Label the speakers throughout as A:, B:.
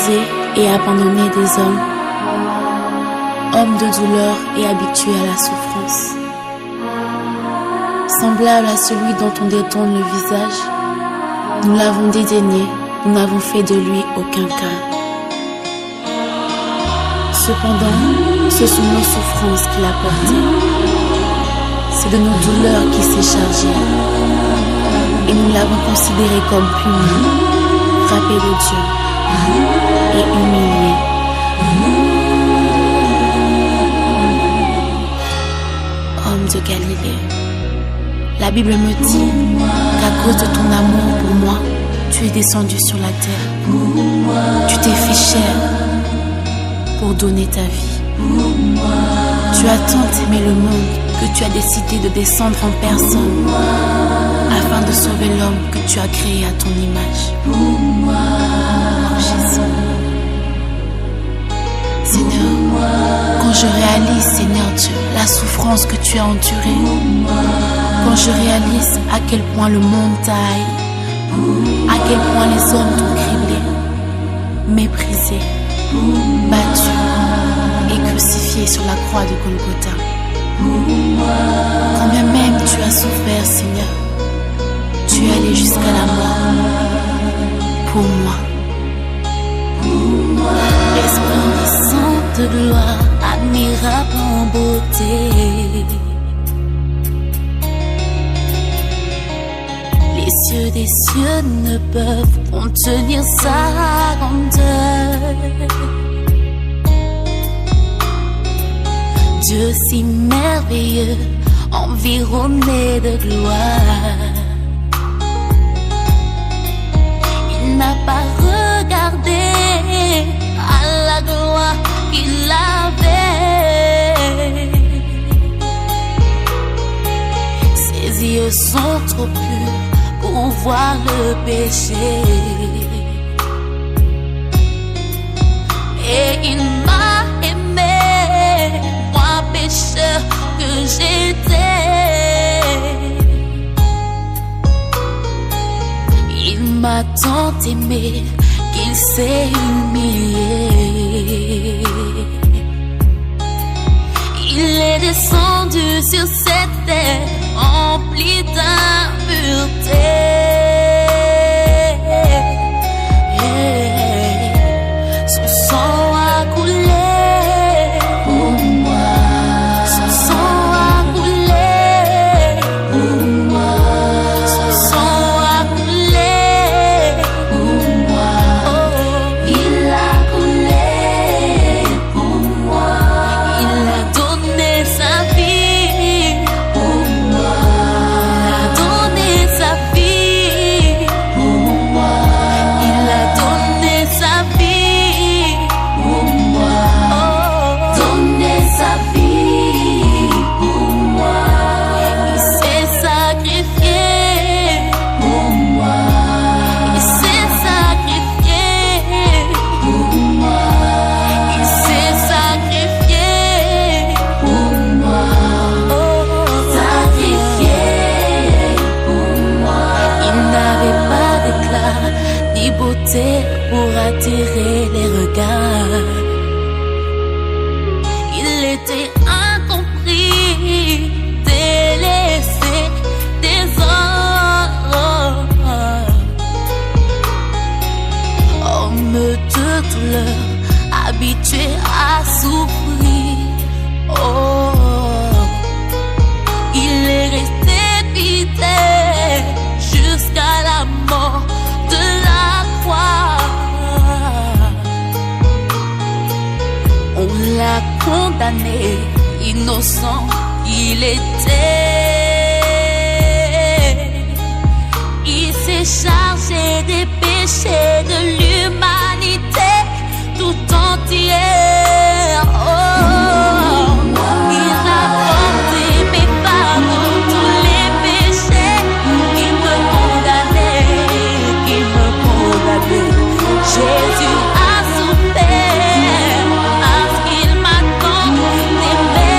A: méprisé et abandonné des hommes, homme de douleur et habitué à la souffrance. Semblable à celui dont on détourne le visage, nous l'avons dédaigné, nous n'avons fait de lui aucun cas. Cependant, ce sont nos souffrances qu'il a portées. C'est de nos douleurs qu'il s'est chargé. Et nous l'avons considéré comme puni, frappé de Dieu et humilié. Homme de Galilée, la Bible me dit qu'à cause de ton amour pour moi, tu es descendu sur la terre. Tu t'es fait chair pour donner ta vie. Tu as tant aimé le monde que tu as décidé de descendre en personne afin de sauver l'homme que tu as créé à ton image. Oh Jésus. Seigneur, quand je réalise, Seigneur Dieu, la souffrance que tu as endurée, quand je réalise à quel point le monde t'a haï, à quel point les hommes t'ont criblé, méprisé, battu et crucifié sur la croix de Golgotha. Quand bien même tu as souffert, Seigneur, tu es allé jusqu'à la mort pour moi. Resplendissant de gloire, admirable en beauté, les cieux des cieux ne peuvent contenir sa grandeur. Dieu si merveilleux, environné de gloire, il n'a pas regardé à la gloire qu'il avait. Ses yeux sont trop purs pour voir le péché, et il m'a aimé, moi pécheur que j'étais. Il m'a tant aimé qu'il s'est humilié. Il est descendu sur cette terre remplie d'impureté. Son sang a coulé pour moi. Son sang a coulé pour moi. Son sang a coulé pour moi. Il a coulé pour moi. Il a donné sa vie pour moi. Il a donné sa vie pour moi. Il a donné sa vie pour moi. Donné sa vie pour moi. Il s'est sacrifié pour moi. Il s'est sacrifié pour moi. Il s'est sacrifié pour moi. Sacrifié pour moi. Il n'avait pas d'éclat ni beauté pour attirer les regards. Il était incompris, délaissé des hommes. Homme de douleur, habitué à souffrir. Oh, il est resté fidèle jusqu'à la mort de la croix. On l'a condamné, innocent il était. Il s'est chargé des péchés de l'humanité tout entière. Oh, il a porté mes fardeaux, tous les péchés qui me condamnaient. Jésus a souffert parce qu'il m'a tant aimé.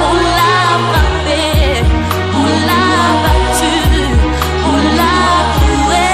A: On l'a frappé, on l'a battu, on l'a cloué.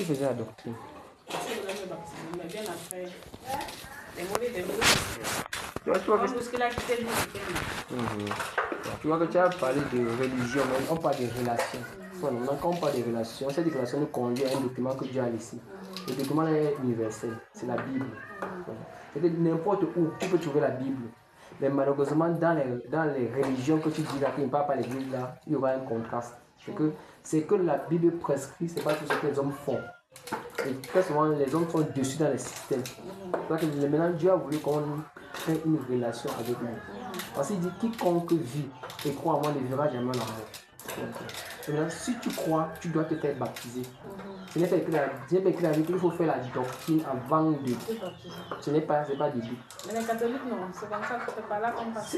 B: faisais la doctrine.
A: Mais bien après, les mauvais
B: tu vois que tu as parlé de religion, mais on parle de relations. Maintenant, quand on parle de relations, cette relation nous conduit à un document que Dieu a laissé. Le document est universel, c'est la Bible. C'est-à-dire n'importe où, tu peux trouver la Bible. Mais malheureusement, dans les religions que tu dis là, qui ne parlent pas l'église là, il y aura un contraste. C'est que la Bible prescrit, c'est pas tout ce que les hommes font. Et très souvent, les hommes sont dessus dans les systèmes. Donc maintenant, Dieu a voulu qu'on ait une relation avec lui. Parce qu'il dit, quiconque vit et croit en moi ne verra jamais la mort. Et maintenant, si tu crois, tu dois te faire baptiser. Ce n'est pas écrit qu'il faut faire la doctrine avant de. Ce n'est pas début.
A: Mais les catholiques, non, c'est comme ça que c'est pas là qu'on passe.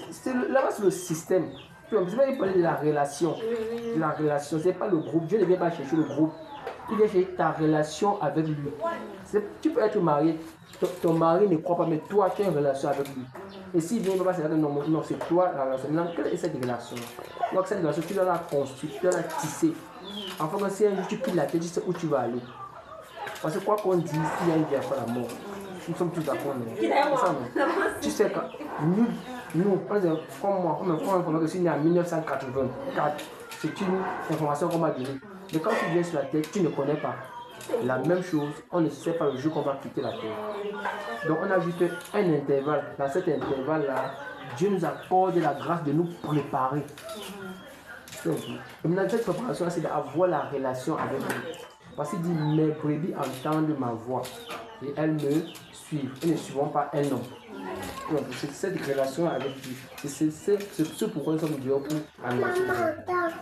B: Là-bas, c'est le système. Tu vas parler de la relation. De la relation, ce n'est pas le groupe. Dieu ne vient pas chercher le groupe. Il vient chercher ta relation avec lui. Tu peux être marié, ton mari ne croit pas, mais toi, tu as une relation avec lui. Et s'il vient, il ne va pas se dire non, c'est toi la relation. Maintenant, quelle est cette relation? Donc, cette relation, tu dois la construire, tu dois la tisser. Enfin, quand si un jour tu quittes la tête, tu sais où tu vas aller. Parce que quoi qu'on dise, il y a une vie après la mort. Nous sommes tous d'accord. Tu sais que nous, comme moi, comme information que je suis né en 1984, c'est une information qu'on m'a donnée. Mais quand tu viens sur la terre, tu ne connais pas. La même chose, on ne sait pas le jour qu'on va quitter la terre. Donc on a juste un intervalle. Dans cet intervalle-là, Dieu nous accorde la grâce de nous préparer. Et maintenant, cette préparation, c'est d'avoir la relation avec lui. Parce qu'il dit, mes brebis entendent ma voix et elles me suivent. Elles ne suivront pas un homme. Donc, c'est cette relation avec lui. C'est ce pourquoi nous sommes dehors pour annoncer.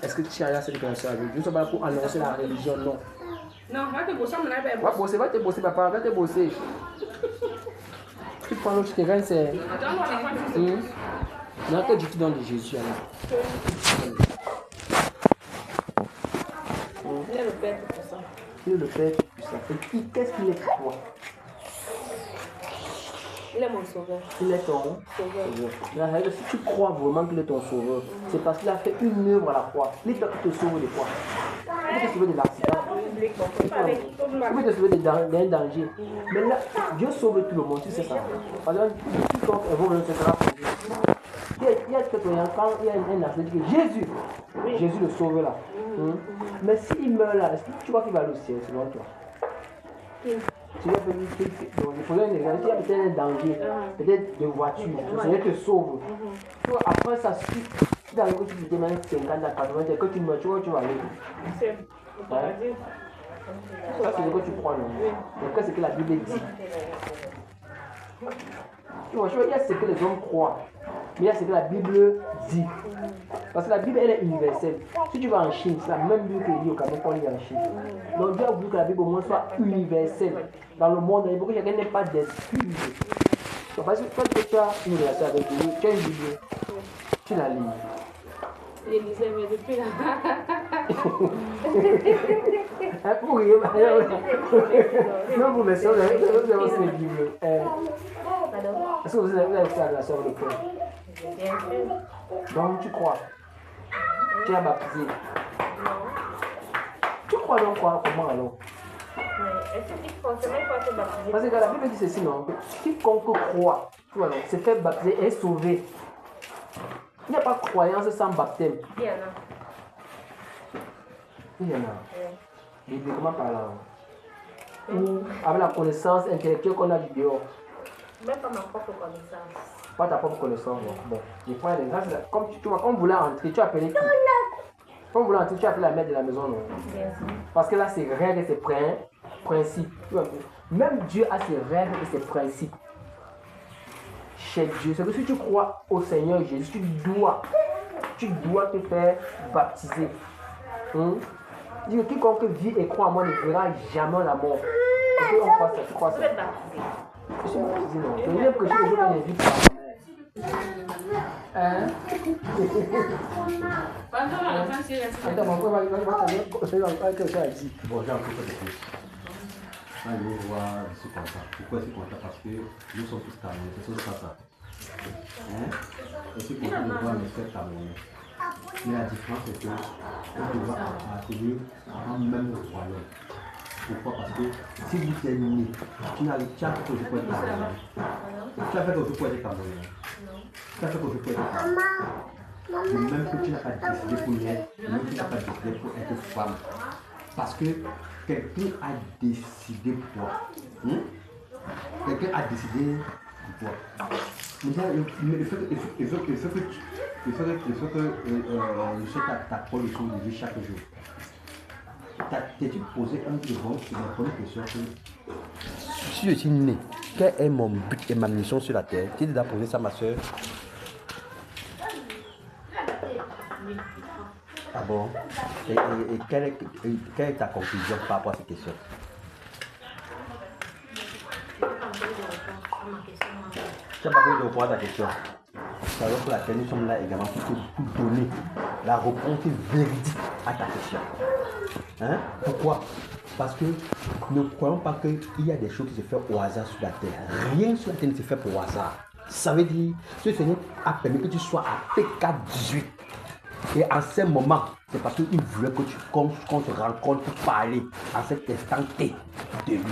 B: Est-ce que tu as cette relation avec lui? Nous ne sommes pas là pour annoncer la religion, non.
A: Non, va te bosser, mon aïe.
B: Va te bosser, papa, va te bosser. Tu prends l'autre terrain, c'est. Non, que dis-tu dans le Jésus alors?
A: Il est le Père puissant.
B: Il est le Père puissant. Et puis, qu'est-ce qu'il est pour toi?
A: Il est mon sauveur.
B: Il est ton sauveur. Si tu crois vraiment qu'il est ton sauveur, c'est parce qu'il a fait une œuvre à la croix. Il peut te sauver de quoi? Il peut te sauver de l'accident. Il peut te sauver d'un danger. Mais là, Dieu sauve tout le monde, tu sais ça. Par exemple, quiconque est venu, ce sera sauvé. Il y a quelqu'un, quand il y a un accident, il dit que Jésus le sauve là. Mais s'il meurt là, est-ce que tu vois qu'il va aller au ciel selon toi? Tu vas venir, il faudrait un exemple, il y a peut-être un danger, peut-être de voiture, le Seigneur te sauve. Après ça, si dans le coup tu te demandes 50 à 80, que tu meurs, tu vois où tu vas aller. Ça c'est ce que tu crois, non? Donc c'est ce que la Bible dit. Tu vois, il y a ce que les hommes croient, mais il y a ce que la Bible dit. Parce que la Bible, elle est universelle. Si tu vas en Chine, c'est la même Bible que dit au Cameroun qu'on lit en Chine. Donc Dieu a voulu que la Bible au moins soit universelle. Dans le monde, il faut que chacun n'ait pas d'excuse. Parce que quand tu as une relation avec Dieu, tu as une Bible, tu la lis.
A: Je lisais, mais depuis là.
B: Vous riez, non, vous mettez, vous avez aussi une Bible. Est-ce que vous avez fait la relation avec le Père? Donc tu crois? Tu es baptisé?
C: Non.
B: Tu crois donc quoi? Comment alors?
C: Est-ce qu'il faut être baptisé?
B: Parce que la Bible dit ceci, non? Quiconque croit, tu vois, se fait baptiser est sauvé. Il n'y a pas de croyance sans baptême.
C: Il y en a.
B: Il y en a. Bibliquement parlant. Ou avec la connaissance intellectuelle qu'on a du dehors.
C: Même pas ma propre connaissance.
B: Pas ta propre connaissance. Bon, je prends l'exemple. Comme tu vois, quand vous voulez entrer, tu as appelé qui? Quand vous voulez entrer, tu as appelé la mère de la maison, non?
C: Bien sûr.
B: Parce que là, c'est règles et c'est principes. Même Dieu a ses règles et ses principes. Chez Dieu, c'est que si tu crois au Seigneur Jésus, tu dois te faire baptiser. Dis que quiconque vit et croit en moi ne verra jamais la mort. Est-ce qu'on croit ça? Tu crois ça?
C: Vous êtes baptisé.
B: Je suis baptisé, non. Je viens prêcher les jours qu'on n'invite pas. Attends, mon frère va quelque chose à dire.
D: Bon, j'ai un peu de plus. Quand je veux voir ce constat. Pourquoi ce constat? Parce que nous sommes tous camerounais. C'est ce constat. Et ce constat de voir les faits camerounais. Mais la différence, c'est qu'on doit appartenir avant même le royaume. Pourquoi? Parce que si vous êtes né, tu as fait que je peux être Camerounais. Tu as fait que je peux être Camerounais. Tu as fait que je peux être Camerounais. Même que tu n'as pas décidé pour naître, même que tu n'as pas décidé pour être femme. Parce que quelqu'un a décidé pour toi. Quelqu'un a décidé pour toi. Il faut que je sais ta production de vie chaque jour. T'es-tu posé une bonne question que si je suis né, quel est mon but et ma mission sur la terre? Tu as posé ça à ma soeur? Ah bon? Et quelle est ta conclusion par rapport à cette question? Tu n'as pas pu répondre à ta question. Alors que la terre, nous sommes là également pour donner la réponse véridique à ta question. Hein? Pourquoi? Parce que ne croyons pas qu'il y a des choses qui se font au hasard sur la terre. Rien sur la terre ne se fait pour hasard. Ça veut dire que le Seigneur a permis que tu sois à PK18. Et en ce moment, c'est parce qu'il voulait que qu'on se rencontre pour parler à cet instant T de lui.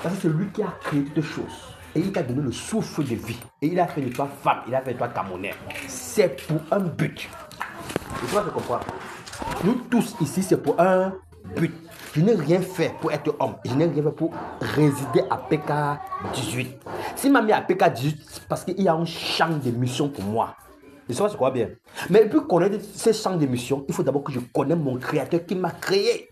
D: Parce que c'est lui qui a créé toutes choses. Et il t'a donné le souffle de vie. Et il a fait de toi femme, il a fait de toi Camerounais. C'est pour un but. Et tu vas te comprendre. Nous tous ici, c'est pour un but. Je n'ai rien fait pour être homme. Je n'ai rien fait pour résider à PK18. S'il m'a mis à PK18, c'est parce qu'il y a un champ de mission pour moi. Et ça, c'est quoi bien? Mais pour connaître ces champs de mission, il faut d'abord que je connaisse mon créateur qui m'a créé.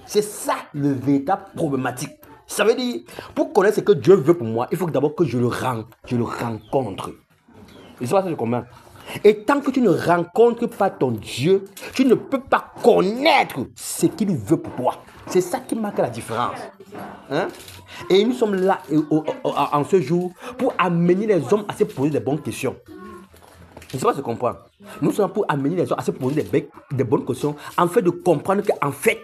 D: C'est ça le véritable problématique. Ça veut dire, pour connaître ce que Dieu veut pour moi, il faut d'abord que je le rencontre. Et ça, c'est comment? Et tant que tu ne rencontres pas ton Dieu, tu ne peux pas connaître ce qu'il veut pour toi. C'est ça qui marque la différence. Hein? Et nous sommes là en ce jour pour amener les hommes à se poser des bonnes questions. Je ne sais pas si tu comprends. Nous sommes pour amener les hommes à se poser des bonnes questions, en fait de comprendre qu'en fait,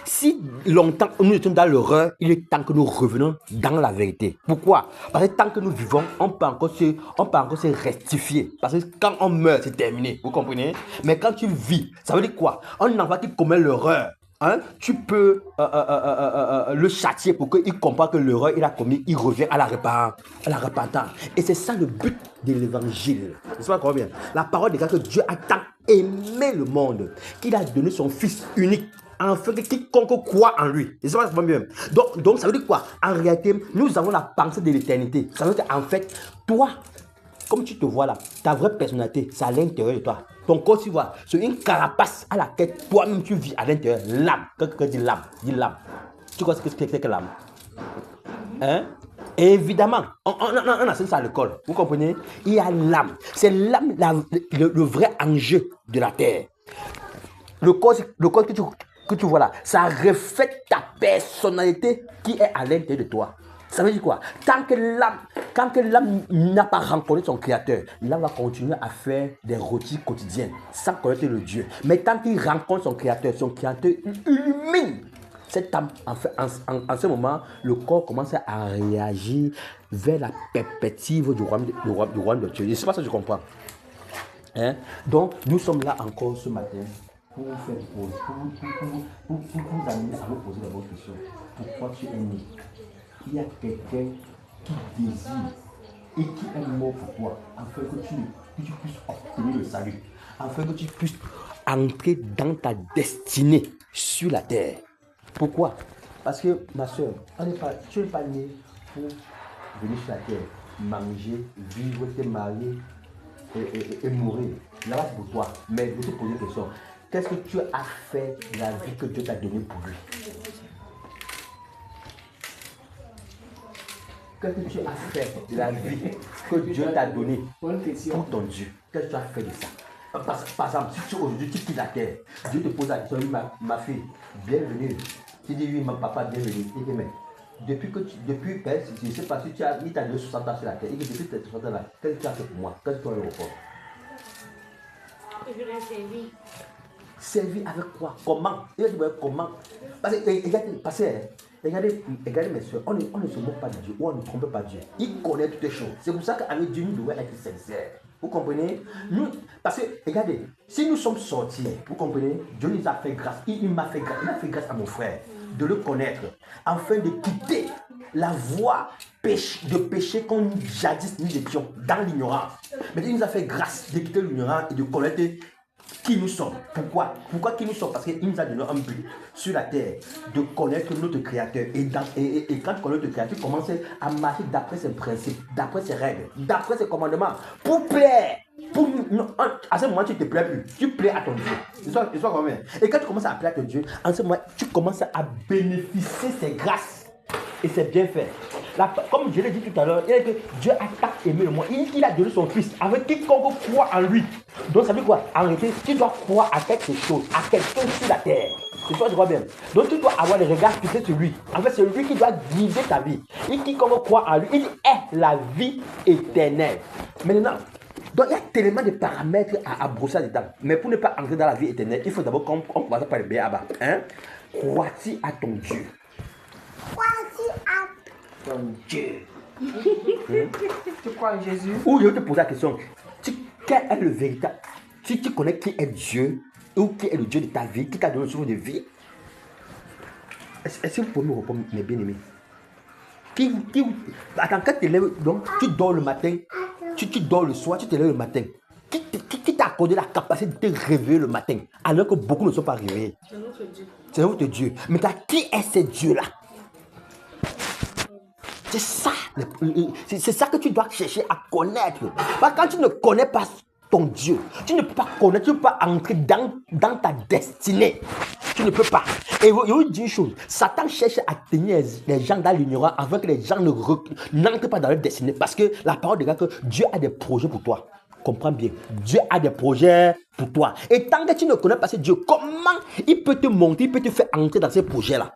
D: si longtemps nous étions dans l'erreur, il est temps que nous revenions dans la vérité. Pourquoi? Parce que tant que nous vivons, on peut encore se rectifier. Parce que quand on meurt, c'est terminé. Vous comprenez? Mais quand tu vis, ça veut dire quoi? Un enfant qui commet l'erreur, hein, tu peux le châtier pour qu'il comprenne que l'erreur il a commis, il revient à la repentance. Et c'est ça le but de l'évangile. C'est pas combien? La parole dit que Dieu a tant aimé le monde qu'il a donné son Fils unique. En fait, quiconque croit en lui. Et ça va pas mieux. Donc, ça veut dire quoi? En réalité, nous avons la pensée de l'éternité. Ça veut dire qu'en fait, toi, comme tu te vois là, ta vraie personnalité, c'est à l'intérieur de toi. Ton corps, tu vois, c'est une carapace à laquelle toi-même tu vis à l'intérieur. L'âme. Quelqu'un dit l'âme. Dis l'âme. Tu vois ce que c'est que l'âme? Hein? Et évidemment, on enseigne ça à l'école. Vous comprenez? Il y a l'âme. C'est l'âme, le vrai enjeu de la terre. Le corps que tu vois là, ça reflète ta personnalité qui est à l'intérieur de toi. Ça veut dire quoi? Tant que l'âme n'a pas rencontré son créateur, l'âme va continuer à faire des rôtis quotidiens sans connaître le Dieu. Mais tant qu'il rencontre son créateur illumine cette âme. En ce moment, le corps commence à réagir vers la perspective du royaume de Dieu. Je ne sais pas si tu comprends. Hein? Donc, nous sommes là encore ce matin pour vous faire pause, pour vous amener à vous poser la bonne question. Pourquoi tu es né? Il y a quelqu'un qui désire et qui est mort pour toi, afin que tu puisses obtenir le salut, afin que tu puisses entrer dans ta destinée sur la terre. Pourquoi? Parce que, ma soeur, tu n'es pas né pour venir sur la terre, manger, vivre, te marier et mourir. Là-bas, c'est pour toi. Mais je te pose une question. Qu'est-ce que tu as fait de la vie que Dieu t'a donnée pour lui? Qu'est-ce que tu as fait de la vie que Dieu t'a donnée pour ton Dieu? Qu'est-ce que tu as fait de ça? Par exemple, si aujourd'hui tu quittes la terre, Dieu te pose la question, ma fille, bienvenue. Tu dis oui, mon papa, bienvenue. Il dit, mais depuis, je ne sais pas si il t'a donné 60 ans sur la terre, et depuis tes 60 ans là, qu'est-ce que tu as fait pour moi? Qu'est-ce que tu as le report?
C: Je l'ai servi.
B: Servi avec quoi? Comment? Il va dire comment? Parce que, regardez mes soeurs, on ne se moque pas de Dieu, ou on ne trompe pas Dieu. Il connaît toutes les choses. C'est pour ça qu'avec Dieu, nous devons être sincères. Vous comprenez? Parce que, regardez, si nous sommes sortis, vous comprenez, Dieu nous a fait grâce. Il m'a fait grâce. Il a fait grâce à mon frère.
D: de le connaître, afin de quitter la voie de péché qu'on jadis nous étions dans l'ignorance. Mais il nous a fait grâce de quitter l'ignorance et de connaître qui nous sommes. Pourquoi? Pourquoi qui nous sommes? Parce qu'il nous a donné un but sur la terre, de connaître notre Créateur. Et quand tu connais notre Créateur, tu commences à marcher d'après ses principes, d'après ses règles, d'après ses commandements, pour plaire. À ce moment, tu ne te plais plus. Tu plais à ton Dieu. Et quand tu commences à plaire à ton Dieu, en ce moment, tu commences à bénéficier ses grâces et ses bienfaits. Comme je l'ai dit tout à l'heure, il a dit que Dieu a tant aimé le monde. Il a donné son Fils avec quiconque croit en lui. Donc ça veut dire quoi? En réalité, tu dois croire à quelque chose, à quelqu'un sur la terre. C'est toi, tu vois bien. Donc tu dois avoir les regards fixés sur lui. En fait, c'est lui qui doit guider ta vie. Et quiconque croit en lui, il est la vie éternelle. Maintenant, donc il y a tellement de paramètres à brosser dedans. Mais pour ne pas entrer dans la vie éternelle, il faut d'abord qu'on commence par le B.A.B.A. Crois-tu à ton Dieu? Crois-tu à ton Dieu?
B: Tu crois en Jésus?
D: Ou je vais te poser la question. Quel est le véritable? Si tu connais qui est Dieu, ou qui est le Dieu de ta vie, qui t'a donné le souffle de vie, est-ce que vous pouvez me répondre, mes bien-aimés? Attends, quand tu te lèves, donc tu dors le matin, tu dors le soir, tu te lèves le matin. Qui t'a accordé la capacité de te réveiller le matin, alors que beaucoup ne sont pas réveillés? C'est notre Dieu. C'est notre Dieu. Mais qui est ce Dieu-là? C'est ça que tu dois chercher à connaître. Parce que quand tu ne connais pas ton Dieu, tu ne peux pas connaître, tu ne peux pas entrer dans ta destinée. Tu ne peux pas. Et je vous dis une chose, Satan cherche à tenir les gens dans l'ignorance afin que les gens n'entrent pas dans leur destinée. Parce que la parole dit que Dieu a des projets pour toi. Comprends bien. Dieu a des projets pour toi. Et tant que tu ne connais pas ce Dieu, comment il peut te monter, il peut te faire entrer dans ces projets-là?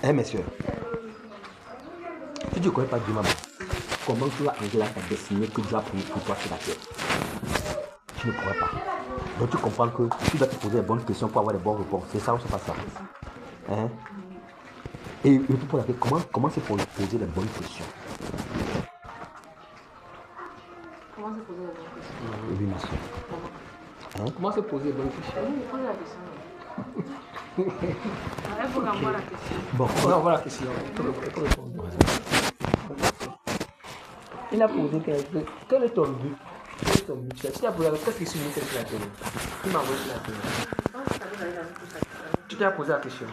D: Hein, messieurs? Si tu ne connais pas Dieu, maman, comment tu vas entrer dans ta destinée que Dieu a pour toi sur la terre? Tu ne pourrais pas. Donc tu comprends que tu dois te poser les bonnes questions pour avoir les bonnes réponses. C'est ça ou c'est pas ça? Hein? Et tu poses la question, comment c'est pour poser les bonnes questions?
C: Comment se poser la bonne question?
D: Oui, monsieur. Hein?
B: Comment se poser les bonnes questions?
C: Oui, pose la question. Il faut qu'on voit la question.
D: Bon,
B: on voit la question. Il a posé quel est ton but? Quel est ton but? Si tu as posé la question, qu'est-ce qu'il sur la télé? Qui m'a envoyé sur la télé? Tu t'as posé la question.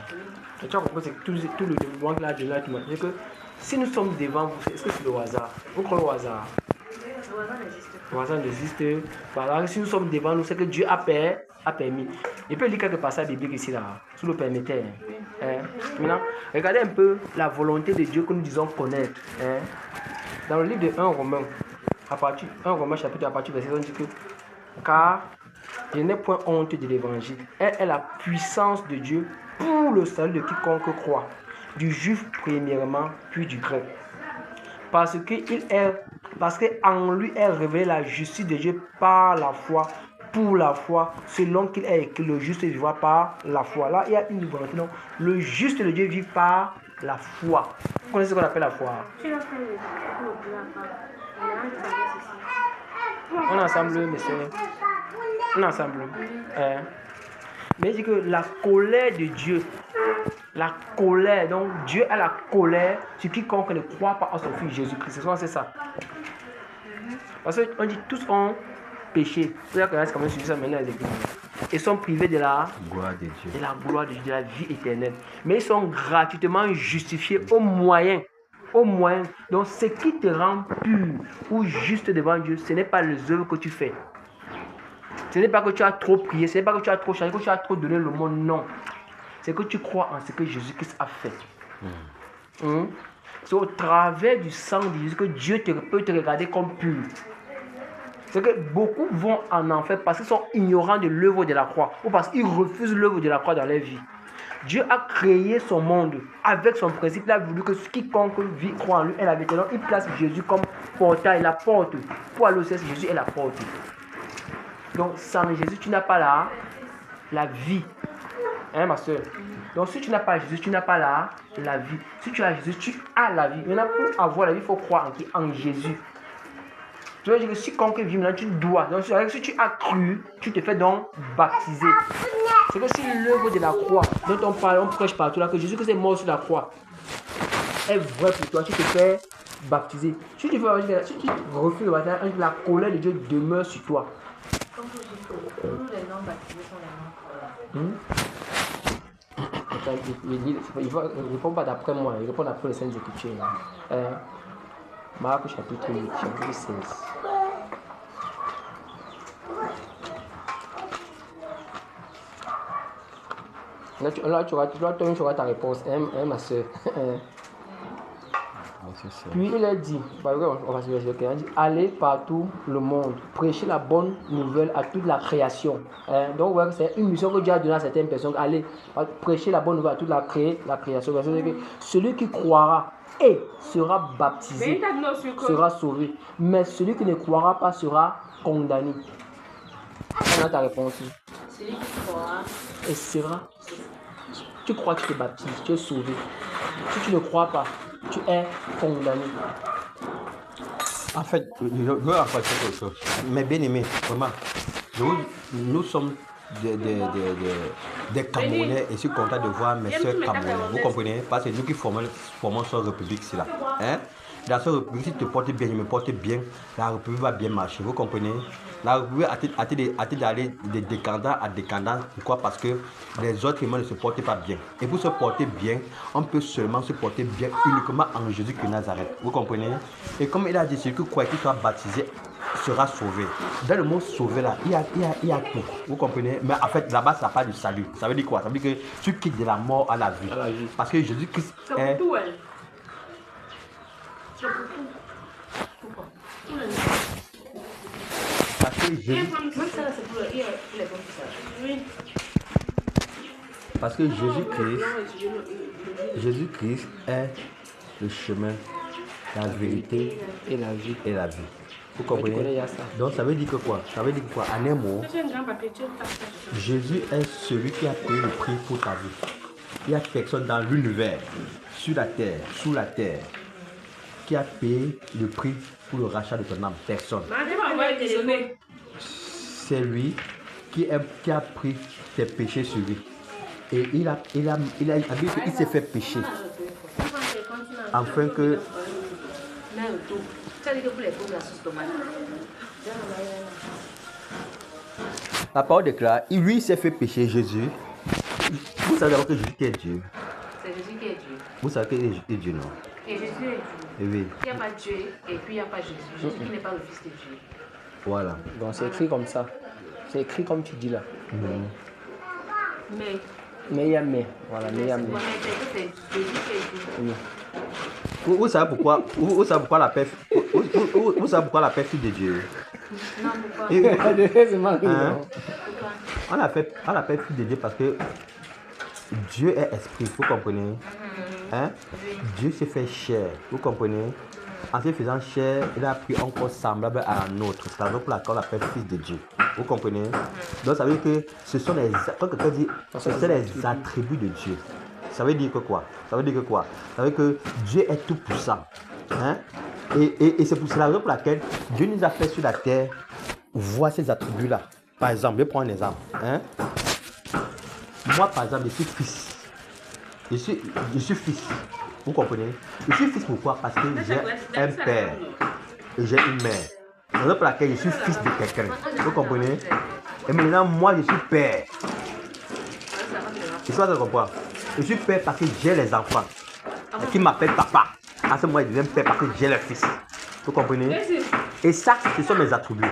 B: Et tu as compris que tout le développement que là, tu m'as dit que si nous sommes devant vous, est-ce que c'est le hasard? Vous croyez au hasard? Le hasard n'existe pas. Voilà, si nous sommes devant nous, c'est que Dieu a permis. Il peut lire quelques passages bibliques ici, là, sous le permetteur. Maintenant, regardez un peu la volonté de Dieu que nous disons connaître. Dans le livre de 1 Romains, 1 Romains chapitre à partir de verset, on dit que car je n'ai point honte de l'évangile. Elle est la puissance de Dieu pour le salut de quiconque croit, du juif premièrement, puis du grec. Parce qu'en lui est révélée la justice de Dieu par la foi, pour la foi, selon qu'il est écrit, le juste vivra par la foi. Là, il y a une volonté. Non, le juste de Dieu vit par la foi. Vous connaissez ce qu'on appelle la foi? On est ensemble, messieurs. On est ensemble. Mais il dit que la colère de Dieu, la colère, donc Dieu a la colère sur quiconque ne croit pas en son Fils Jésus-Christ. C'est ça. Parce qu'on dit tous ont péché. C'est-à-dire que c'est comme ça maintenant les églises. Ils sont privés de la gloire de Dieu, de la vie éternelle. Mais ils sont gratuitement justifiés au moyen. Donc ce qui te rend pur ou juste devant Dieu, ce n'est pas les œuvres que tu fais. Ce n'est pas que tu as trop prié, ce n'est pas que tu as trop changé, que tu as trop donné le monde, non. C'est que tu crois en ce que Jésus-Christ a fait. C'est au travers du sang de Jésus que Dieu peut te regarder comme pur. C'est que beaucoup vont en enfer parce qu'ils sont ignorants de l'œuvre de la croix ou parce qu'ils refusent l'œuvre de la croix dans leur vie. Dieu a créé son monde avec son principe. Il a voulu que quiconque vit, croit en lui, est la vie. Donc il place Jésus comme portail, la porte. Pour aller au ciel, Jésus est la porte. Donc sans Jésus, tu n'as pas la vie. Hein, ma soeur? Donc si tu n'as pas Jésus, tu n'as pas la vie. Si tu as Jésus, tu as la vie. Maintenant, pour avoir la vie, il faut croire en Jésus. Tu veux dire que si quelqu'un vit maintenant, tu dois. Donc si tu as cru, tu te fais donc baptiser. C'est que si l'œuvre de la croix dont on parle, on prêche partout là, que Jésus Christ est mort sur la croix, est vrai pour toi, tu te fais baptiser. Si tu refuses le baptême, la colère de Dieu demeure sur toi.
C: Comme vous dites, tous les noms baptisés sont les noms
B: Il ne répond pas d'après moi, il répond d'après les Saintes Écritures. Marc chapitre 8, chapitre 16. Là, tu auras ta réponse, ma soeur. Puis il a dit, on va se dire, allez partout le monde, prêchez la bonne nouvelle à toute la création. Donc ouais, c'est une mission que Dieu a donnée à certaines personnes. Allez, prêcher la bonne nouvelle à toute la création. Celui qui croira et sera baptisé sera sauvé. Mais celui qui ne croira pas sera condamné. On a ta réponse.
C: Celui qui croira
B: et sera. Tu crois que tu te baptises, tu es sauvé. Si tu ne crois pas, tu es condamné.
D: En fait, je veux apporter quelque chose. Mais bien aimé, vraiment, nous sommes des Camerounais et je suis content de voir mes soeurs Camerounais. Vous comprenez? Parce que nous qui formons cette république, c'est là. Hein? Dans cette république, si tu te portes bien, je me porte bien, la république va bien marcher. Vous comprenez? La république a d'aller de décadent à décadent. Pourquoi? Parce que les autres humains ne se portent pas bien. Et pour se porter bien, on peut seulement se porter bien uniquement en Jésus de Nazareth. Vous comprenez? Et comme il a dit, celui qui croit qu'il soit baptisé sera sauvé. Dans le mot sauvé là, il y a tout. Vous comprenez? Mais en fait, là-bas, ça parle du salut. Ça veut dire quoi? Ça veut dire que tu quittes de la mort à la vie. Parce que Jésus-Christ est... Parce que Jésus-Christ est le chemin, la vérité et la vie. Vous comprenez? Donc ça veut dire que quoi? Ça veut dire que quoi? En un mot, Jésus est celui qui a payé le prix pour ta vie. Il n'y a personne dans l'univers, sur la terre, sous la terre, qui a payé le prix pour le rachat de ton âme. Personne. C'est lui qui a pris tes péchés sur lui. Et il s'est fait pécher. Afin que... La parole déclare, lui s'est fait pécher, Jésus. Vous savez d'abord que Jésus est Dieu.
C: C'est Jésus qui est Dieu.
D: Vous savez que Jésus est Dieu, non?
C: Et Jésus est Dieu.
D: Oui.
C: Il n'y a pas Dieu et puis il n'y a pas Jésus. Jésus qui n'est pas le Fils de Dieu.
D: Voilà.
B: Donc c'est écrit comme ça. C'est écrit comme tu dis là.
C: Mais
B: il y a mais. Voilà, mais il y a mais.
C: C'est Jésus qui est Dieu.
B: Oui.
D: Vous savez pourquoi la paix fille de Dieu?
C: Non, pourquoi?
D: On a paix fille de Dieu parce que Dieu est esprit, vous comprenez? Hein? Dieu s'est fait chair, vous comprenez? En se faisant chair, il a pris un corps semblable à un autre. C'est la raison pour laquelle on l'appelle fils de Dieu. Vous comprenez? Donc ça veut dire que ce sont les attributs de Dieu. Ça veut dire que quoi? Ça veut dire que Dieu est tout puissant. Hein? Et c'est pour la raison pour laquelle Dieu nous a fait sur la terre voir ces attributs-là. Par exemple, je vais prendre un exemple. Hein? Moi, par exemple, je suis fils. Je suis fils. Vous comprenez? Je suis fils pourquoi? Parce que j'ai un père et j'ai une mère. C'est la raison pour laquelle je suis fils de quelqu'un. Vous comprenez? Et maintenant, moi, je suis père. C'est ça que je comprends. Je suis père parce que j'ai les enfants qui m'appellent papa. À ce moment, je deviens père parce que j'ai le fils. Vous comprenez? Et ça, ce sont mes attributs.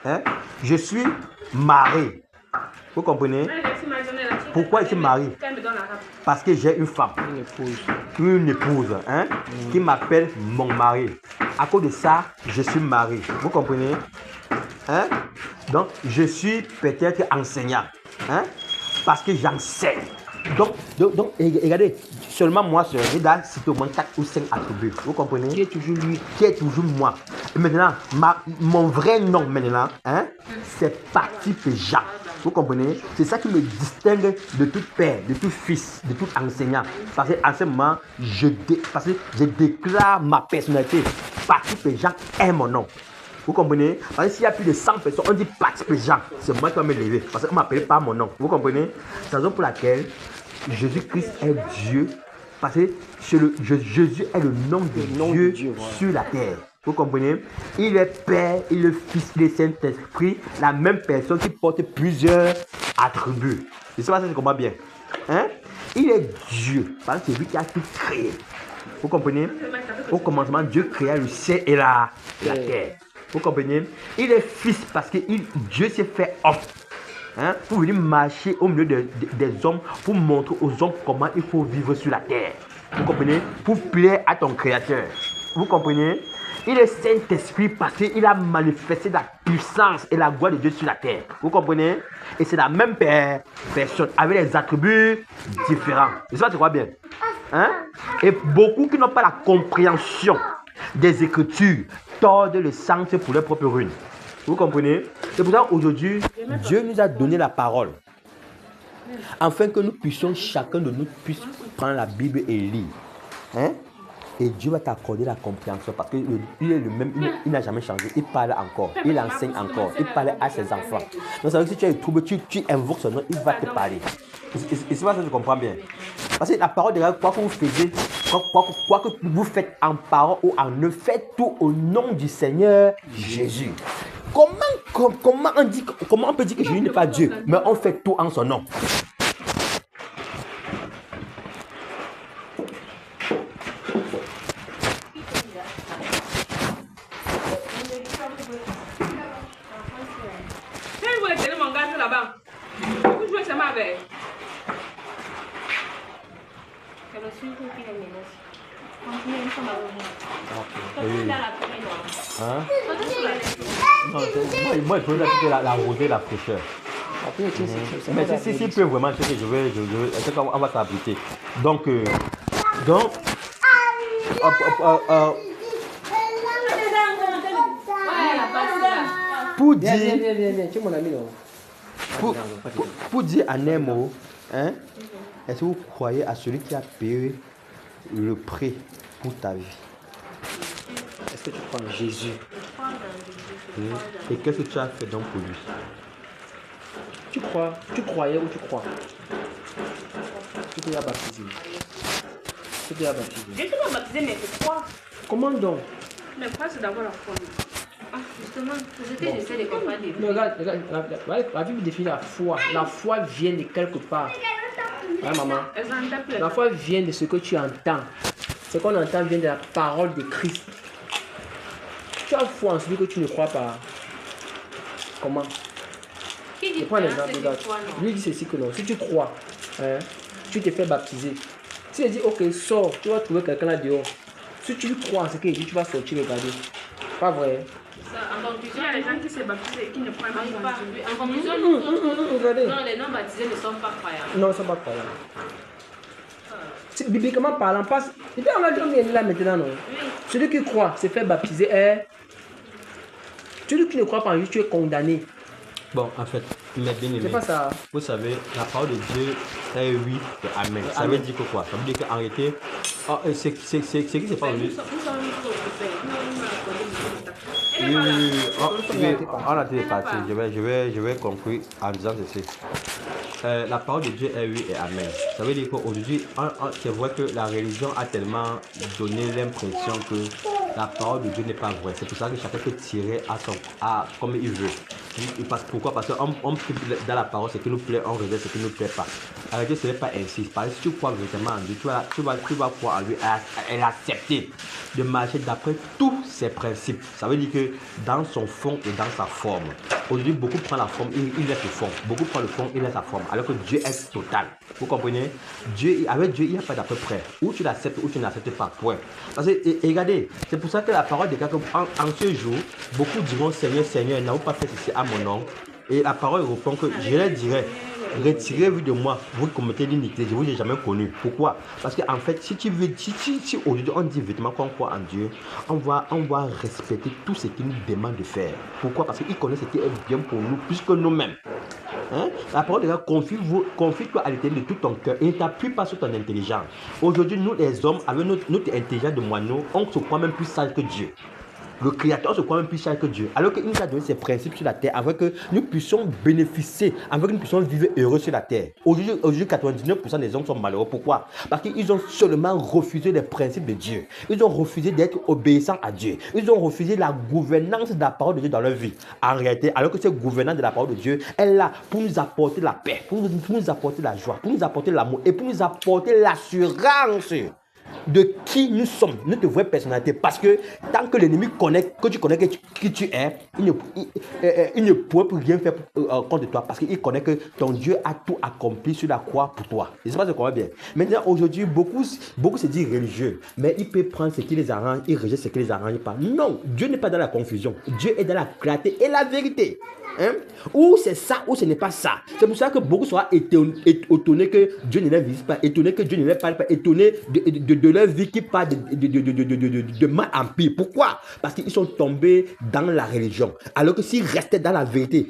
D: Hein? Je suis marié. Vous comprenez? Pourquoi je suis marié? Parce que j'ai une femme, une épouse hein, qui m'appelle mon mari. À cause de ça, je suis marié. Vous comprenez? Hein? Donc, je suis peut-être enseignant. Hein? Parce que j'enseigne. Donc, regardez, seulement moi, je dois citer au moins 4 ou 5 attributs. Vous comprenez? Qui est toujours lui, qui est toujours moi. Et maintenant, mon vrai nom maintenant, hein, c'est Patrick Jacques. Vous comprenez? C'est ça qui me distingue de tout père, de tout fils, de tout enseignant. Parce qu'en ce moment, je déclare ma personnalité. Patrick Jacques est mon nom. Vous comprenez? Parce que s'il y a plus de 100 personnes, on dit participe Jean. C'est moi qui vais me lever. Parce qu'on ne m'appelle pas mon nom. Vous comprenez? C'est la raison pour laquelle Jésus-Christ est Dieu. Parce que Jésus est le nom de Dieu
B: voilà.
D: sur la terre. Vous comprenez? Il est Père, il est Fils, il est Saint-Esprit. La même personne qui porte plusieurs attributs. Je ne sais pas si je comprends bien. Hein? Il est Dieu. Parce que c'est lui qui a tout créé. Vous comprenez? Au commencement, Dieu créa le ciel et la terre. Vous comprenez? Il est Fils parce que Dieu s'est fait homme. Hein? Pour venir marcher au milieu des hommes, pour montrer aux hommes comment il faut vivre sur la terre. Vous comprenez? Pour plaire à ton Créateur. Vous comprenez? Il est Saint-Esprit parce qu'il a manifesté la puissance et la gloire de Dieu sur la terre. Vous comprenez? Et c'est la même personne avec des attributs différents. Et ça, tu crois bien? Hein? Et beaucoup qui n'ont pas la compréhension des Écritures tordent le sens pour leur propre ruine. Vous comprenez? C'est pour ça qu'aujourd'hui, Dieu nous a donné la parole. Afin que nous puissions, chacun de nous puisse prendre la Bible et lire. Hein? Et Dieu va t'accorder la compréhension parce qu'il est le même, il n'a jamais changé. Il parle encore, il enseigne encore, il parle à ses enfants. Donc ça veut dire que si tu as des troubles, tu invoques son nom, il va te parler. Et c'est pas ça que je comprends bien. Parce que la parole de Dieu, quoi que vous faisiez, quoi que vous faites en parole ou en ne faites tout au nom du Seigneur Jésus. Comment on peut dire que Jésus n'est pas Dieu, mais on fait tout en son nom? Moi, je veux la rosée, la fraîcheur. Mais si peut vraiment, on va s'abriter. Donc, pour dire, pour dire en un mot, hein, est-ce que vous croyez à celui qui a payé le prix pour ta vie?
B: Est-ce que tu crois en Jésus?
D: Et qu'est-ce que tu as fait donc pour lui?
B: Tu croyais ou tu crois? Tu t'es baptisé. Tu t'es baptisé.
C: Je ne suis pas baptisé, mais je crois.
B: Comment donc?
C: Mais quoi, c'est d'avoir la foi. Ah, justement, j'essaie de comprendre.
B: Mais regarde, la Bible définit la foi. La foi vient de quelque part. Ouais, maman. La foi vient de ce que tu entends. Ce qu'on entend vient de la parole de Christ. Tu as foi en celui que tu ne crois pas. Comment? Je prends l'exemple. Lui dit ceci que non. Si tu crois, hein, tu te fais baptiser. Si il dit ok, sors, tu vas trouver quelqu'un là dehors. Si tu crois en ce qu'il dit, tu vas sortir regarder. Pas vrai?
C: En conclusion, il y a des gens qui se baptisent et qui ne croient pas en Jésus. En conclusion, non, les non-baptisés ne sont pas croyants.
B: Non, ils ne sont pas croyants. Bibliquement parlant, passe. Et bien, on a dit là maintenant, non? Oui. Celui qui croit se fait baptiser est. Celui qui ne croit pas en Jésus, tu es condamné.
D: Bon, en fait, mes bien-aimés,
B: c'est pas ça.
D: Vous savez, la parole de Dieu est oui et amen. Ça veut dire que quoi? Ça veut dire qu'en réalité, c'est qui c'est pas aujourd'hui. Oui, on a été parti. Je vais conclure en disant ceci. La parole de Dieu est oui et amen. Ça veut dire qu'aujourd'hui, c'est vrai que la religion a tellement donné l'impression que la parole de Dieu n'est pas vraie. C'est pour ça que chacun peut tirer comme il veut. Pourquoi? Parce qu'on dans la parole, ce qui nous plaît, on rejette ce qui ne nous plaît pas. En réalité, ce n'est pas ainsi. Parce que si tu crois vraiment en Dieu, tu vas croire en lui et accepter de marcher d'après tous ses principes. Ça veut dire que dans son fond et dans sa forme. Aujourd'hui, beaucoup prennent la forme, il laisse le fond. Beaucoup prennent le fond, il laisse la forme. Alors que Dieu est total. Vous comprenez? Avec Dieu, il n'y a pas d'à peu près. Ou tu l'acceptes ou tu n'acceptes pas. Point. Parce que, et regardez, c'est pour ça que la parole de quelqu'un, en ce jour, beaucoup diront Seigneur, Seigneur, n'avons pas fait ceci à mon nom. Et la parole répond que je leur dirai, retirez-vous de moi, vous commettez l'iniquité, je ne vous ai jamais connu. Pourquoi? Parce qu'en fait, si aujourd'hui on dit vêtement qu'on croit en Dieu, on va respecter tout ce qu'il nous demande de faire. Pourquoi? Parce qu'il connaît ce qui est bien pour nous, plus que nous-mêmes. Hein? La parole de Dieu, confie-toi à l'éternel de tout ton cœur et ne t'appuie pas sur ton intelligence. Aujourd'hui, nous les hommes, avec notre intelligence de moineau, on se croit même plus sage que Dieu. Le Créateur se croit même plus cher que Dieu. Alors qu'il nous a donné ses principes sur la terre afin que nous puissions bénéficier, afin que nous puissions vivre heureux sur la terre. Aujourd'hui, 99% des hommes sont malheureux. Pourquoi? Parce qu'ils ont seulement refusé les principes de Dieu. Ils ont refusé d'être obéissants à Dieu. Ils ont refusé la gouvernance de la parole de Dieu dans leur vie. En réalité, alors que cette gouvernance de la parole de Dieu est là pour nous apporter la paix, pour nous apporter la joie, pour nous apporter l'amour et pour nous apporter l'assurance de qui nous sommes, notre vraie personnalité. Parce que tant que l'ennemi connaît, que tu connais qui tu es, il ne pourra plus rien faire contre toi. Parce qu'il connaît que ton Dieu a tout accompli sur la croix pour toi. Je ne sais pas si tu comprends bien. Maintenant, aujourd'hui, beaucoup se disent religieux. Mais il peut prendre ce qui les arrange, il rejette ce qui les arrange pas. Non, Dieu n'est pas dans la confusion. Dieu est dans la clarté et la vérité. Hein? Ou c'est ça, ou ce n'est pas ça. C'est pour ça que beaucoup seront étonnés que Dieu ne les visite pas, étonnés que Dieu ne les parle pas, étonnés de leur vie qui part de mal en pire. Pourquoi? Parce qu'ils sont tombés dans la religion. Alors que s'ils restaient dans la vérité,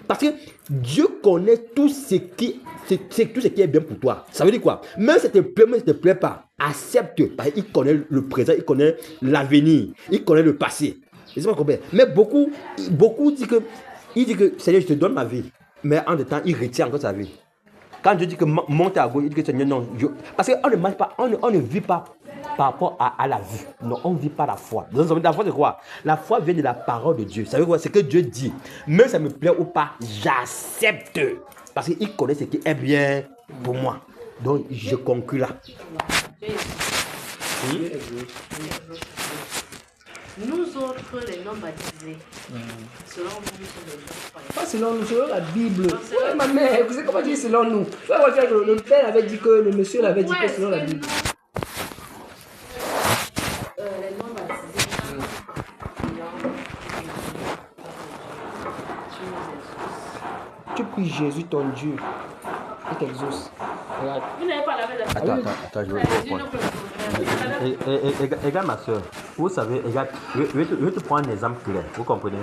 D: parce que Dieu connaît tout ce qui est bien pour toi. Ça veut dire quoi? Même si ça te plaît, même si ça ne te plaît pas, accepte. Parce qu'il connaît le présent, il connaît l'avenir, il connaît le passé. Je sais pas combien. Mais beaucoup disent que Seigneur, je te donne ma vie. Mais en même temps, il retient encore sa vie. Quand Dieu dit que monte à gauche, il dit que Seigneur, non. Parce qu'on ne marche pas, on ne vit pas par rapport à la vie. Non, on ne vit pas la foi. Donc, la foi, c'est quoi? La foi vient de la parole de Dieu. Ça veut dire quoi? C'est que Dieu dit. Même si ça me plaît ou pas, j'accepte. Parce qu'il connaît ce qui est bien pour moi. Donc, je conclue là.
C: Nous autres, les non baptisés, selon vous, nous sommes des gens croyants.
B: Pas selon nous, selon la Bible. Ouais, ma mère, vous savez comment dire selon nous? Le père avait dit que, le monsieur l'avait dit que selon la Bible.
C: Les non baptisés,
B: Tu pries Jésus, ton Dieu, et t'exauce. Regarde.
C: vous n'avez pas lavé la
D: Attends, je vais répondre. Regarde ma soeur, vous savez, regarde, je vais te prendre un exemple clair, vous comprenez?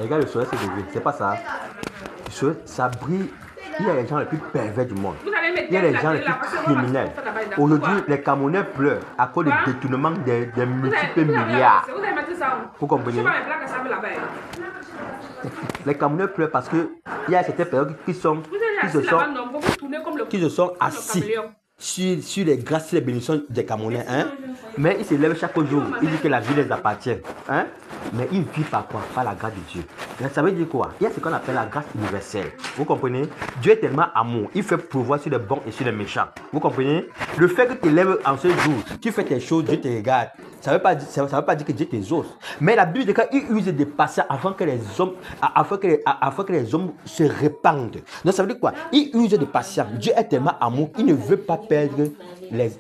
D: Regarde, le soleil s'est levé, c'est pas ça. Le soleil, ça brille. Il y a les gens les plus pervers du monde. Il y a les gens les plus criminels. Aujourd'hui, les Camerounais pleurent à cause du détournement des multiples milliards. Vous comprenez? Les Camerounais pleurent parce qu'il y a certaines personnes qui se sont assis sur les grâces et les bénédictions des Camerounais. Hein? Mais ils se lèvent chaque jour. Ils disent que la vie les appartient. Hein? Mais ils vivent par quoi? Par la grâce de Dieu. Ça veut dire quoi? Il y a ce qu'on appelle la grâce universelle. Vous comprenez? Dieu est tellement amour. Il fait pouvoir sur les bons et sur les méchants. Vous comprenez? Le fait que tu te lèves en ce jour, tu fais tes choses, Dieu te regarde. Ça ne veut pas dire que Dieu t'exauce. Mais la Bible dit qu'il use des passages afin que les hommes se répandent. Donc ça veut dire quoi? Il use des patience. Dieu est tellement amour, il ne veut pas perdre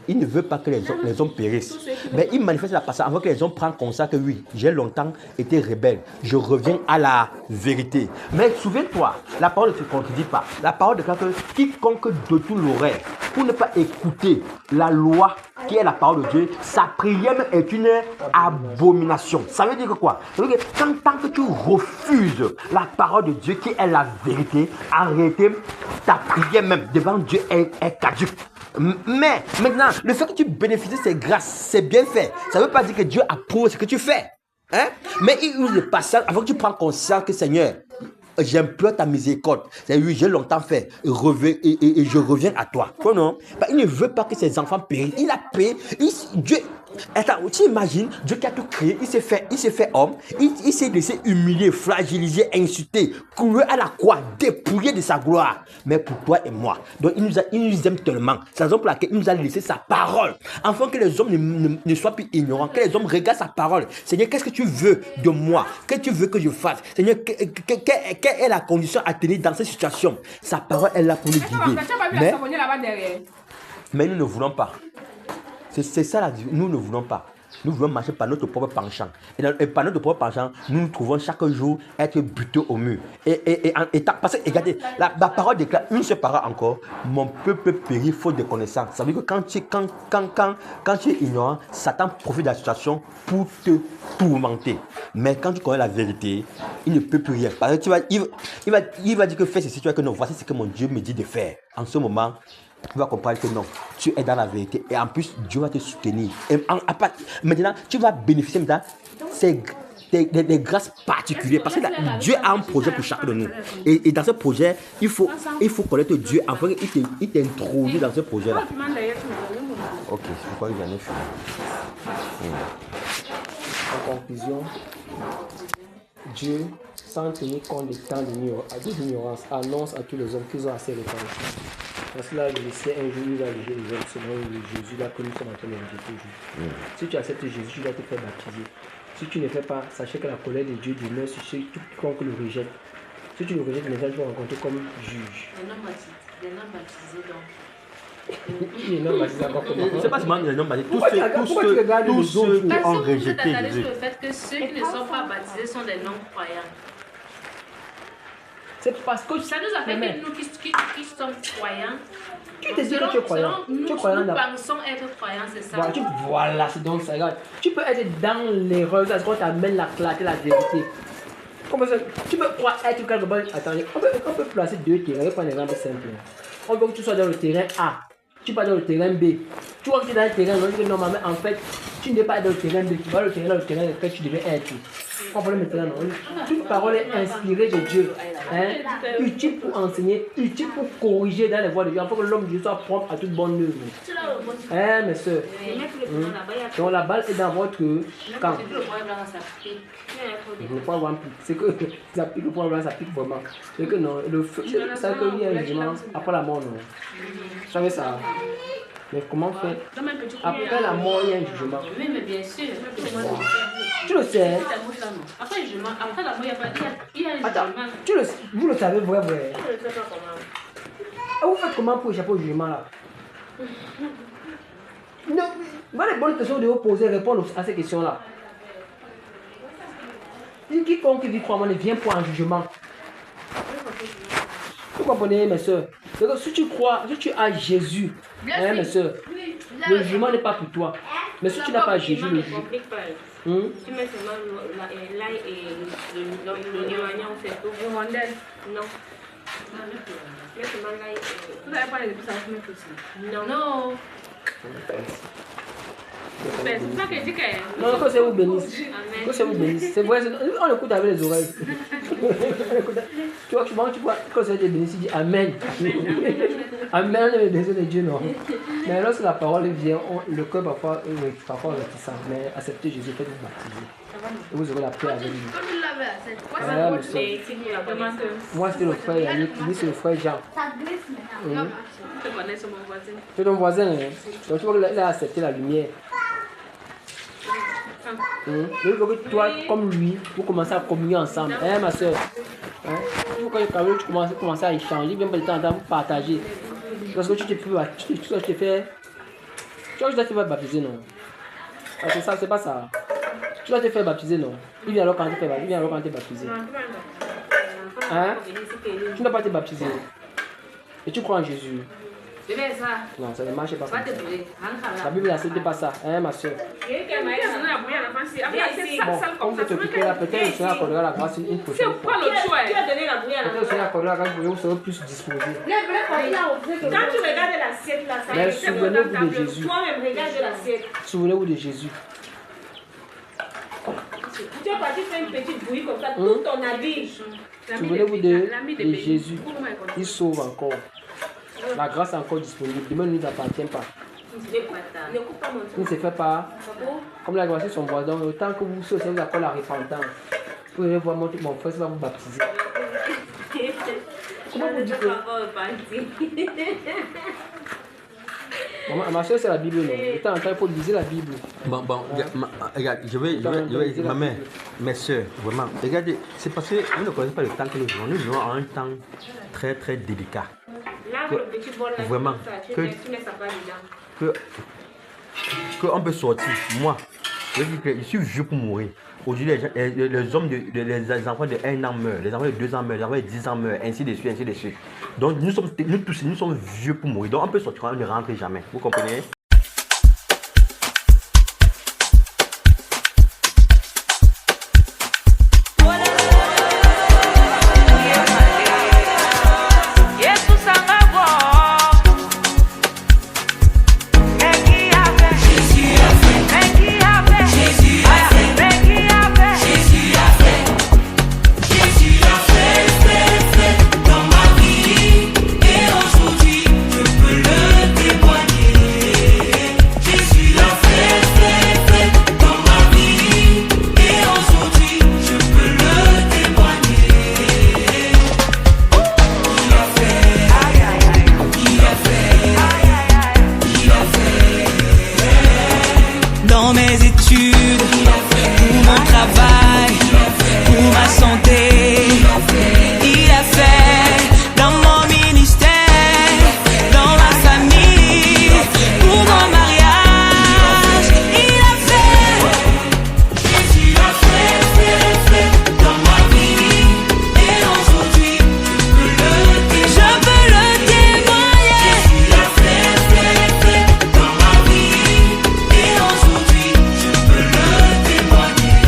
D: il ne veut pas que les hommes périssent. Mais il manifeste la patience afin que les hommes prennent conscience que oui, j'ai longtemps été rebelle. Je reviens à la vérité. Mais souviens-toi, la parole ne se contredit pas. La parole déclare que quiconque de tout l'oreille pour ne pas écouter la loi qui est la parole de Dieu, sa prière est une abomination. Ça veut dire que quoi? Ça veut dire que tant que tu refuses la parole de Dieu qui est la vérité, en réalité, ta prière même devant Dieu est caduque. Mais maintenant, le fait que tu bénéficies de ces grâces, c'est bien fait. Ça ne veut pas dire que Dieu approuve ce que tu fais. Hein? Mais il use le passage avant que tu prennes conscience que Seigneur, j'implore ta miséricorde. C'est oui, j'ai longtemps fait. Et je reviens à toi. Quoi non? Il ne veut pas que ses enfants périssent. Il a payé. Dieu. Attends, tu imagines, Dieu qui a tout créé, il s'est fait homme, il s'est laissé humilier, fragiliser, insulter, couler à la croix, dépouiller de sa gloire. Mais pour toi et moi, donc il nous aime tellement. C'est la raison pour laquelle il nous a laissé sa parole, afin que les hommes ne soient plus ignorants, que les hommes regardent sa parole. Seigneur, qu'est-ce que tu veux de moi? Qu'est-ce que tu veux que je fasse? Seigneur, quelle est la condition à tenir dans cette situation? Sa parole est là pour nous guider. Mais nous ne voulons pas. C'est ça la vie. Nous ne voulons pas. Nous voulons marcher par notre propre penchant. Et par notre propre penchant, nous nous trouvons chaque jour être butés au mur. Parce que, regardez, la parole déclare une seule parole encore. Mon peuple périt faute de connaissance. Ça veut dire que quand tu es ignorant, Satan profite de la situation pour te tourmenter. Mais quand tu connais la vérité, il ne peut plus rien. Parce que il va dire que fais ceci, tu vas que non, voici ce que mon Dieu me dit de faire. En ce moment, tu vas comprendre que non, tu es dans la vérité et en plus Dieu va te soutenir. Et maintenant, tu vas bénéficier maintenant. des grâces particulières. Parce que Dieu a un projet pour chacun de nous. Et dans ce projet, il faut connaître Dieu afin qu'il t'introduise dans ce projet-là. Ok, c'est pourquoi il y en a fini.
B: En conclusion, Dieu, sans tenir compte des temps d'ignorance, annonce à tous les hommes qu'ils ont assez reconnaissance. Parce que là, je sais, un jour, il va juger les hommes selon Jésus, là, que nous sommes en train de rejeter aujourd'hui. Si tu acceptes Jésus, tu dois te faire baptiser. Si tu ne fais pas, sachez que la colère de Dieu demeure sur ceux qui le rejettent. Si tu le rejettes, maintenant, tu vas rencontrer comme juge.
C: Les noms baptisés, donc.
B: Les noms baptisés, encore comment?
D: Je ne sais pas si les noms baptisés.
B: Tous ceux
D: qui ont rejeté
C: Jésus.
D: Jésus.
C: Sur le fait que ceux qui ne sont pas baptisés sont des non-croyants.
B: C'est parce que
C: ça nous a fait que nous qui sommes croyants,
B: tu te dis que tu es croyant.
C: Nous pensons être croyants, c'est ça.
B: Voilà, c'est donc ça. Regarde, tu peux être dans l'erreur, c'est qu'on t'amène la clarté, la vérité. Comme ça, tu peux croire être quelque part. Attendez, on peut placer deux terrains. Je vais prendre un exemple simple. On veut que tu sois dans le terrain A, tu vas dans le terrain B. Tu vois que tu es dans le terrain, on dit que normalement, en fait, tu n'es pas dans le terrain B, tu vas dans le terrain dans lequel tu devais être. Comprenez maintenant, non? Toute parole est inspirée de Dieu, utile pour enseigner, utile pour corriger dans les voies de Dieu, afin que l'homme de Dieu soit propre à toute bonne œuvre. Mes soeurs, donc la balle est dans votre camp. Le poids blanc, c'est que ça pique, le poids blanc, ça pique vraiment. C'est que non, le feu, c'est ça qu'il y a un jugement après la mort, non? Vous savez ça? Mais comment faire? Après la mort, il y a un jugement.
C: Oui, mais bien sûr.
B: Tu le sais.
C: Après le jugement, après la mort, il y a un
B: jugement. Vous le savez, vrai.
C: Je ne sais pas comment.
B: Et vous faites comment pour échapper au jugement là? Non, voilà les bonnes questions de vous poser, répondre à ces questions-là. Quiconque vit croire ne vient pour un jugement. Vous comprenez, mes soeurs? Si tu crois, si tu as Jésus, mes soeurs, le jugement n'est pas pour toi. Mais si tu n'as pas Jésus, le jugement.
C: Tu mets seulement l'ail et l'oignon, on fait tout. Le rondelle? Non. Tu mets seulement l'ail et... Vous n'avez pas les épices à mettre aussi? Non. C'est ça que je dis que...
B: Non, que c'est vous bénisse. Que c'est vous bénisse. C'est vrai, on écoute avec les oreilles. Tu vois, quand c'est béni, tu dis Amen. Amen, on est besoin de Dieu, non. Mais lorsque la parole vient, le cœur parfois réticent. Mais acceptez Jésus, faites-vous baptiser. Et vous aurez la paix avec lui. Moi, c'était le frère Yannick, lui, c'est le frère Jean. C'est ton voisin. Donc, tu vois qu'il a accepté la lumière. Il faut que toi, comme lui, vous commencez à communier ensemble. Ma soeur, il faut que tu commences à échanger, bien pas le temps de partager. Parce que tu te fais. Tu vois que tu dois te faire baptiser, non? C'est ça, c'est pas ça. Tu dois te faire baptiser, non? Il vient alors quand tu es baptisé. Tu n'as pas été baptisé. Et tu crois en Jésus. Non, ça ne marche pas. La Bible n'accepte pas ça, ma soeur. Bon, comme vous t'occupez là, peut-être le Seigneur accordera la grâce une prochaine fois. Peut-être le Seigneur accordera la grâce pour vous serez plus disposés.
E: Quand tu regardes l'assiette là, ça
B: mais souvenez-vous de Jésus.
E: Toi-même, regarde l'assiette.
B: Souvenez-vous de Jésus.
E: Tu es parti faire une petite bouillie comme ça, tout ton habit.
B: Souvenez-vous de Jésus. Il sauve encore. La grâce est encore disponible. Demain ne nous appartient pas. Il ne se fait pas. Comme la grâce son voisin, autant que vous savez, vous avez la repentance. Vous allez voir mon frère, va vous baptiser. Comment vous dites que... Ma soeur, c'est la Bible, non? De temps en temps, il faut lire la Bible.
D: Bon, regarde, je vais ma mère, mes soeurs, vraiment. Regardez, c'est parce que nous ne connaissons pas le temps que nous vivons. Nous vivons en un temps très, très délicat. Vraiment, qu'on peut sortir. Moi, je suis vieux pour mourir. Aujourd'hui, les hommes, les enfants de 1 an meurent, les enfants de 2 ans meurent, les enfants de 10 ans meurent, ainsi de suite, ainsi de suite. Donc, nous tous, nous sommes vieux pour mourir. Donc, on peut sortir, on ne rentre jamais. Vous comprenez?
F: Jésus dans mes études, pour mon travail, pour ma santé. Il a fait dans mon ministère, dans ma famille, pour mon mariage. Il a fait, Jésus a fait dans ma vie. Et aujourd'hui, je peux le témoigner. Jésus a fait dans ma vie. Et aujourd'hui, je peux le témoigner.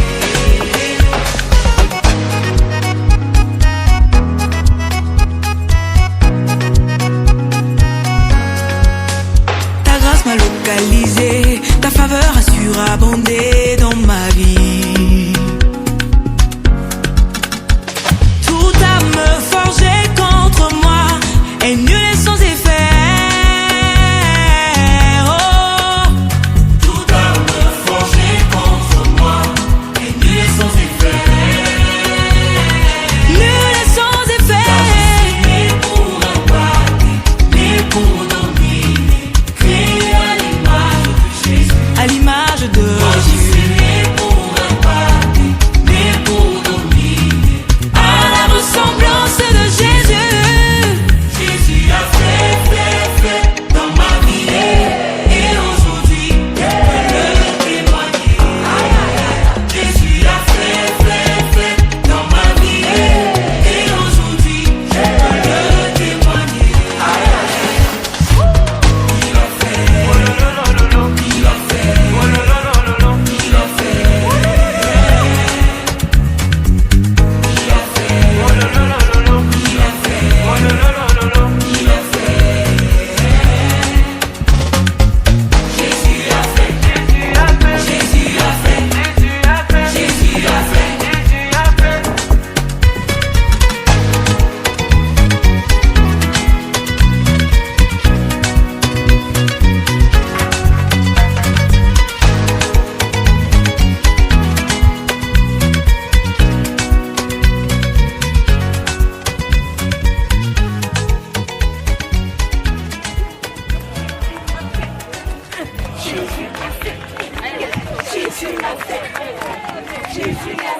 F: Ta grâce m'a localisé, ta faveur a surabondé dans ma vie. Toute arme forgée contre moi est nulle et sans effet. Oh. Toute arme forgée contre moi est nulle et sans effet. Nulle et sans effet. Né pour abattre, né pour dominer, créé à l'image de Jésus. À l'image de Jésus. Né pour abattre, né pour dominer, à la ressemblance de Jésus. Jésus a fait dans ma vie. Et aujourd'hui, je peux le témoigner. Jésus a fait dans ma vie. Et aujourd'hui, je peux le témoigner. Il a fait, il a fait, il a Jésus a fait.